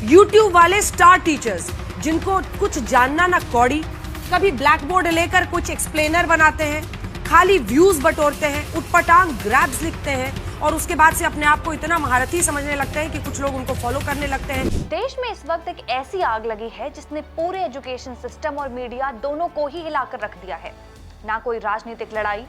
YouTube वाले star teachers जिनको कुछ जानना ना कौड़ी, कभी ब्लैक बोर्ड लेकर कुछ एक्सप्लेनर बनाते हैं, खाली व्यूज बटोरते हैं, उटपटांग ग्रैब्स लिखते हैं और उसके बाद से अपने आप को इतना महारथी समझने लगते हैं कि कुछ लोग उनको फॉलो करने लगते हैं। देश में इस वक्त एक ऐसी आग लगी है जिसने पूरे एजुकेशन सिस्टम और मीडिया दोनों को ही हिलाकर रख दिया है। ना कोई राजनीतिक लड़ाई,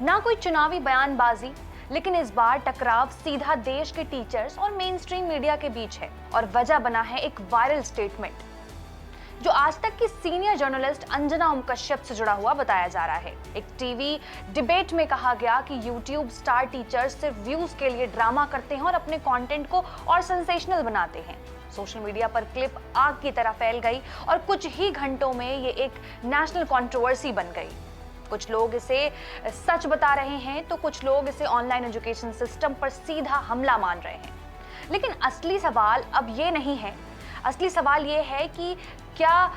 ना कोई चुनावी बयानबाजी, लेकिन इस बार टकराव सीधा देश के टीचर्स और मेन स्ट्रीम मीडिया के बीच है और वजह बना है एक वायरल स्टेटमेंट जो आज तक की सीनियर जर्नलिस्ट अंजना ओम कश्यप से जुड़ा हुआ बताया जा रहा है। एक टीवी डिबेट में कहा गया कि यूट्यूब स्टार टीचर्स सिर्फ व्यूज के लिए ड्रामा करते हैं और अपने कंटेंट को और सेंसेशनल बनाते हैं। सोशल मीडिया पर क्लिप आग की तरह फैल गई और कुछ ही घंटों में ये एक नेशनल कंट्रोवर्सी बन गई। कुछ लोग इसे सच बता रहे हैं तो कुछ लोग इसे ऑनलाइन एजुकेशन सिस्टम पर सीधा हमला मान रहे हैं। लेकिन असली सवाल अब ये नहीं है। असली सवाल ये है कि क्या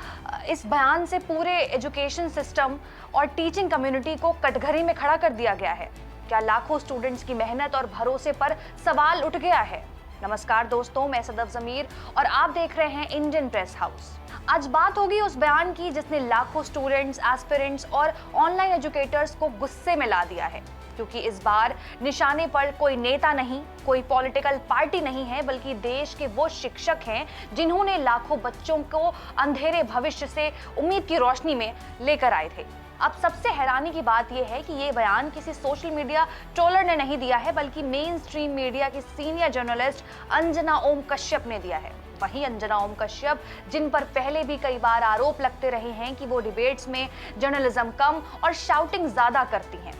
इस बयान से पूरे एजुकेशन सिस्टम और टीचिंग कम्युनिटी को कटघरे में खड़ा कर दिया गया है? क्या लाखों स्टूडेंट्स की मेहनत और भरोसे पर सवाल उठ गया है? नमस्कार दोस्तों, मैं सदफ जमीर और आप देख रहे हैं इंडियन प्रेस हाउस। आज बात होगी उस बयान की जिसने लाखों स्टूडेंट्स, एस्पिरेंट्स और ऑनलाइन एजुकेटर्स को गुस्से में ला दिया है, क्योंकि इस बार निशाने पर कोई नेता नहीं, कोई पॉलिटिकल पार्टी नहीं है, बल्कि देश के वो शिक्षक हैं जिन्होंने लाखों बच्चों को अंधेरे भविष्य से उम्मीद की रोशनी में लेकर आए थे। अब सबसे हैरानी की बात यह है कि ये बयान किसी सोशल मीडिया ट्रोलर ने नहीं दिया है, बल्कि मेन स्ट्रीम मीडिया की सीनियर जर्नलिस्ट अंजना ओम कश्यप ने दिया है। वही अंजना ओम कश्यप, जिन पर पहले भी कई बार आरोप लगते रहे हैं कि वो डिबेट्स में जर्नलिज्म कम और शाउटिंग ज्यादा करती हैं।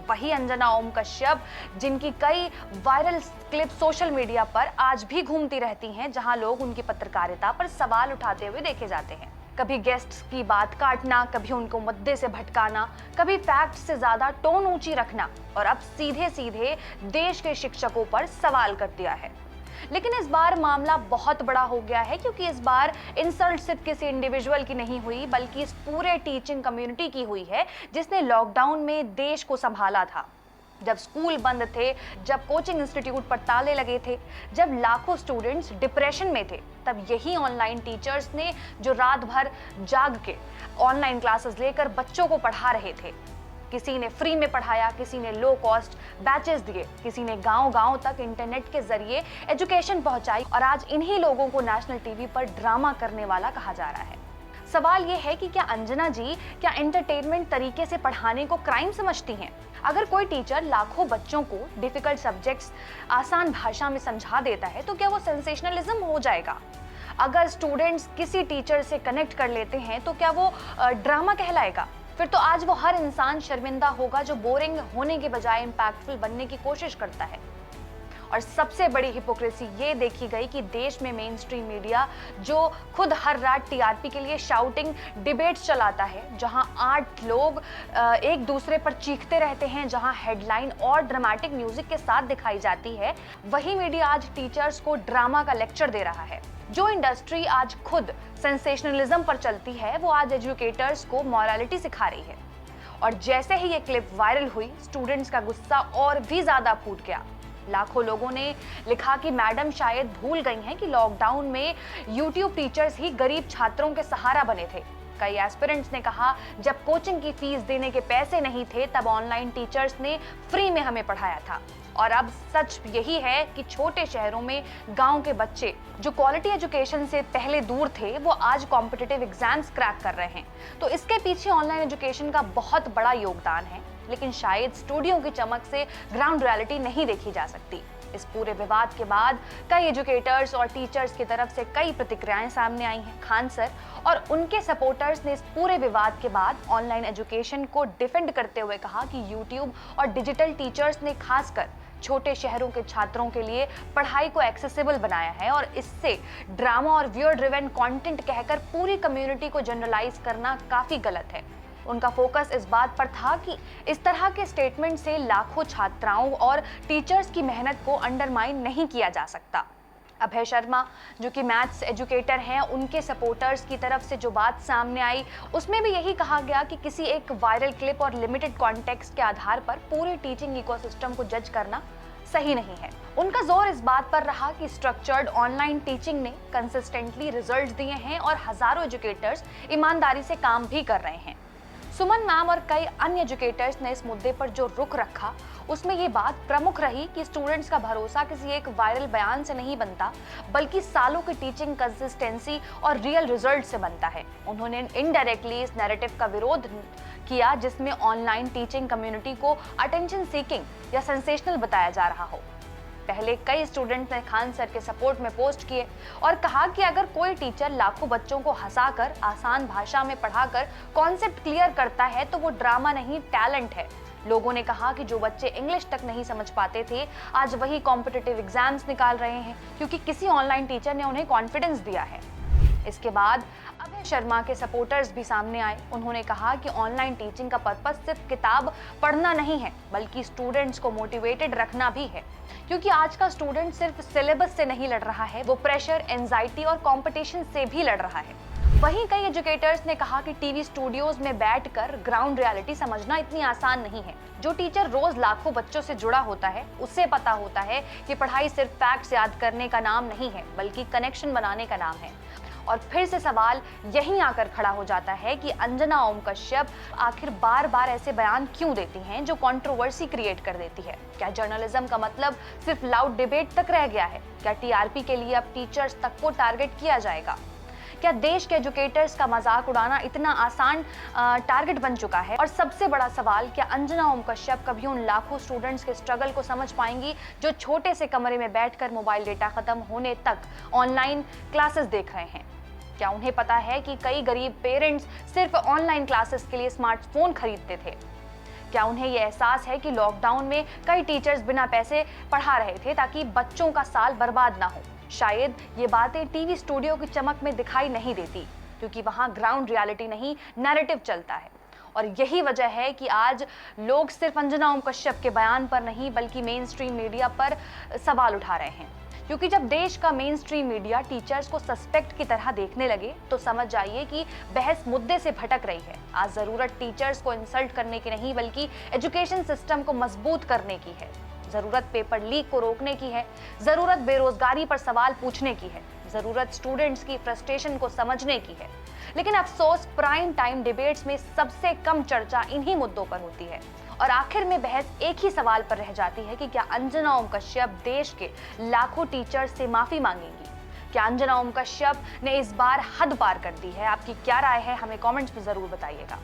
वही अंजना ओम कश्यप, जिनकी कई वायरल क्लिप सोशल मीडिया पर आज भी घूमती रहती हैं, जहां लोग उनकी पत्रकारिता पर सवाल उठाते हुए देखे जाते हैं। कभी गेस्ट्स की बात काटना, कभी उनको मुद्दे से भटकाना, कभी फैक्ट से ज्यादा टोन ऊंची रखना और अब सीधे सीधे देश के शिक्षकों पर सवाल कर दिया है। लेकिन इस बार मामला बहुत बड़ा हो गया है, क्योंकि इस बार इंसल्ट सिर्फ किसी इंडिविजुअल की नहीं हुई, बल्कि इस पूरे टीचिंग कम्युनिटी की हुई है जिसने लॉकडाउन में देश को संभाला था। जब स्कूल बंद थे, जब कोचिंग इंस्टीट्यूट पर ताले लगे थे, जब लाखों स्टूडेंट्स डिप्रेशन में थे, तब यही ऑनलाइन टीचर्स ने जो रात भर जाग के ऑनलाइन क्लासेस लेकर बच्चों को पढ़ा रहे थे। किसी ने फ्री में पढ़ाया, किसी ने लो कॉस्ट बैचेस दिए, किसी ने गांव-गांव तक इंटरनेट के जरिए एजुकेशन पहुंचाई और आज इन्हीं लोगों को नेशनल टीवी पर ड्रामा करने वाला कहा जा रहा है। सवाल यह है कि क्या अंजना जी क्या एंटरटेनमेंट तरीके से पढ़ाने को क्राइम समझती हैं? अगर कोई टीचर लाखों बच्चों को डिफिकल्ट सब्जेक्ट्स आसान भाषा में समझा देता है तो क्या वो सेंसेशनलिज्म हो जाएगा? अगर स्टूडेंट्स किसी टीचर से कनेक्ट कर लेते हैं तो क्या वो ड्रामा कहलाएगा? फिर तो आज वो हर इंसान शर्मिंदा होगा जो बोरिंग होने के बजाय इंपैक्टफुल बनने की कोशिश करता है। और सबसे बड़ी हिपोक्रेसी ये देखी गई कि देश में मेन स्ट्रीम मीडिया जो खुद हर रात टीआरपी के लिए शाउटिंग डिबेट्स चलाता है, जहां 8 लोग एक दूसरे पर चीखते रहते हैं, जहां हेडलाइन और ड्रामेटिक म्यूजिक के साथ दिखाई जाती है, वही मीडिया आज टीचर्स को ड्रामा का लेक्चर दे रहा है। जो इंडस्ट्री आज खुद सेंसेशनलिज्म पर चलती है, वो आज एजुकेटर्स को मॉरलिटी सिखा रही है। और जैसे ही ये क्लिप वायरल हुई, स्टूडेंट्स का गुस्सा और भी ज्यादा फूट गया। लाखों लोगों ने लिखा कि मैडम शायद भूल गई हैं कि लॉकडाउन में यूट्यूब टीचर्स ही गरीब छात्रों के सहारा बने थे। कई एस्पिरेंट्स ने कहा, जब कोचिंग की फीस देने के पैसे नहीं थे तब ऑनलाइन टीचर्स ने फ्री में हमें पढ़ाया था। और अब सच यही है कि छोटे शहरों में गांव के बच्चे जो क्वालिटी एजुकेशन से पहले दूर थे, वो आज कॉम्पिटिटिव एग्जाम्स क्रैक कर रहे हैं। तो इसके पीछे ऑनलाइन एजुकेशन का बहुत बड़ा योगदान है, लेकिन शायद स्टूडियो की चमक से ग्राउंड रियलिटी नहीं देखी जा सकती। इस पूरे विवाद के बाद कई एजुकेटर्स और टीचर्स की तरफ से कई प्रतिक्रियाएं सामने आई हैं। खान सर और उनके सपोर्टर्स ने इस पूरे विवाद के बाद ऑनलाइन एजुकेशन को डिफेंड करते हुए कहा कि यूट्यूब और डिजिटल टीचर्स ने खासकर छोटे शहरों के छात्रों के लिए पढ़ाई को एक्सेसिबल बनाया है और इससे ड्रामा और व्यूअर ड्रिवन कंटेंट कहकर पूरी कम्युनिटी को जनरलाइज करना काफी गलत है। उनका फोकस इस बात पर था कि इस तरह के स्टेटमेंट से लाखों छात्राओं और टीचर्स की मेहनत को अंडरमाइन नहीं किया जा सकता। अभय शर्मा जो कि मैथ्स एजुकेटर हैं, उनके सपोर्टर्स की तरफ से जो बात सामने आई उसमें भी यही कहा गया कि किसी एक वायरल क्लिप और लिमिटेड कॉन्टेक्स्ट के आधार पर पूरे टीचिंग इकोसिस्टम को जज करना सही नहीं है। उनका जोर इस बात पर रहा कि स्ट्रक्चर्ड ऑनलाइन टीचिंग ने कंसिस्टेंटली रिजल्ट्स दिए हैं और हजारों एजुकेटर्स ईमानदारी से काम भी कर रहे हैं। सुमन मैम और कई अन्य एजुकेटर्स ने इस मुद्दे पर जो रुख रखा, उसमें ये बात प्रमुख रही कि स्टूडेंट्स का भरोसा किसी एक वायरल बयान से नहीं बनता, बल्कि सालों की टीचिंग कंसिस्टेंसी और रियल रिजल्ट से बनता है। उन्होंने इनडायरेक्टली इस नैरेटिव का विरोध किया जिसमें ऑनलाइन टीचिंग कम्युनिटी को अटेंशन सीकिंग या सेंसेशनल बताया जा रहा हो। पहले कई स्टूडेंट्स ने खान सर के सपोर्ट में पोस्ट किए और कहा कि अगर कोई टीचर लाखों बच्चों को हंसाकर आसान भाषा में पढ़ाकर कॉन्सेप्ट क्लियर करता है तो वो ड्रामा नहीं, टैलेंट है। लोगों ने कहा कि जो बच्चे इंग्लिश तक नहीं समझ पाते थे, आज वही कॉम्पिटिटिव एग्जाम्स निकाल रहे हैं क्योंकि किसी ऑनलाइन टीचर ने उन्हें कॉन्फिडेंस दिया है। इसके बाद अभय शर्मा के सपोर्टर्स भी सामने आए। उन्होंने कहा कि ऑनलाइन टीचिंग का पर्पस सिर्फ किताब पढ़ना नहीं है, बल्कि स्टूडेंट्स को मोटिवेटेड रखना भी है, क्योंकि आज का स्टूडेंट सिर्फ सिलेबस से नहीं लड़ रहा है, वो प्रेशर, एंजाइटी और कंपटीशन से भी लड़ रहा है। वहीं कई एजुकेटर्स ने कहा कि टीवी स्टूडियोज में बैठकर ग्राउंड रियलिटी समझना इतनी आसान नहीं है। जो टीचर रोज लाखों बच्चों से जुड़ा होता है, उसे पता होता है कि पढ़ाई सिर्फ फैक्ट्स याद करने का नाम नहीं है, बल्कि कनेक्शन बनाने का नाम है। और फिर से सवाल यहीं आकर खड़ा हो जाता है कि अंजना ओम कश्यप आखिर बार बार ऐसे बयान क्यों देती हैं जो कंट्रोवर्सी क्रिएट कर देती है। क्या जर्नलिज्म का मतलब सिर्फ लाउड डिबेट तक रह गया है? क्या टीआरपी के लिए अब टीचर्स तक को टारगेट किया जाएगा? क्या देश के एजुकेटर्स का मजाक उड़ाना इतना आसान टारगेट बन चुका है? और सबसे बड़ा सवाल, क्या अंजना ओम कश्यप कभी उन लाखों स्टूडेंट्स के स्ट्रगल को समझ पाएंगी जो छोटे से कमरे में बैठकर मोबाइल डेटा खत्म होने तक ऑनलाइन क्लासेस देख रहे हैं? क्या उन्हें पता है कि कई गरीब पेरेंट्स सिर्फ ऑनलाइन क्लासेस के लिए स्मार्टफोन खरीदते थे? क्या उन्हें यह एहसास है कि लॉकडाउन में कई टीचर्स बिना पैसे पढ़ा रहे थे ताकि बच्चों का साल बर्बाद ना हो? शायद ये बातें टीवी स्टूडियो की चमक में दिखाई नहीं देती, क्योंकि वहां ग्राउंड रियलिटी नहीं, नैरेटिव चलता है। और यही वजह है कि आज लोग सिर्फ अंजना ओम कश्यप के बयान पर नहीं, बल्कि मेन स्ट्रीम मीडिया पर सवाल उठा रहे हैं। क्योंकि जब देश का मेन स्ट्रीम मीडिया टीचर्स को सस्पेक्ट की तरह देखने लगे, तो समझ जाइए कि बहस मुद्दे से भटक रही है। आज जरूरत टीचर्स को इंसल्ट करने की नहीं, बल्कि एजुकेशन सिस्टम को मजबूत करने की है। जरूरत पेपर लीक को रोकने की है, जरूरत बेरोजगारी पर सवाल पूछने की है, जरूरत स्टूडेंट्स की फ्रस्ट्रेशन को समझने की है। लेकिन अफसोस, प्राइम टाइम डिबेट्स में सबसे कम चर्चा इन्हीं मुद्दों पर होती है और आखिर में बहस एक ही सवाल पर रह जाती है कि क्या अंजना ओम कश्यप देश के लाखों टीचर्स से माफी मांगेंगी? क्या अंजना ओम कश्यप ने इस बार हद पार कर दी है? आपकी क्या राय है? हमें कमेंट्स में जरूर बताइएगा।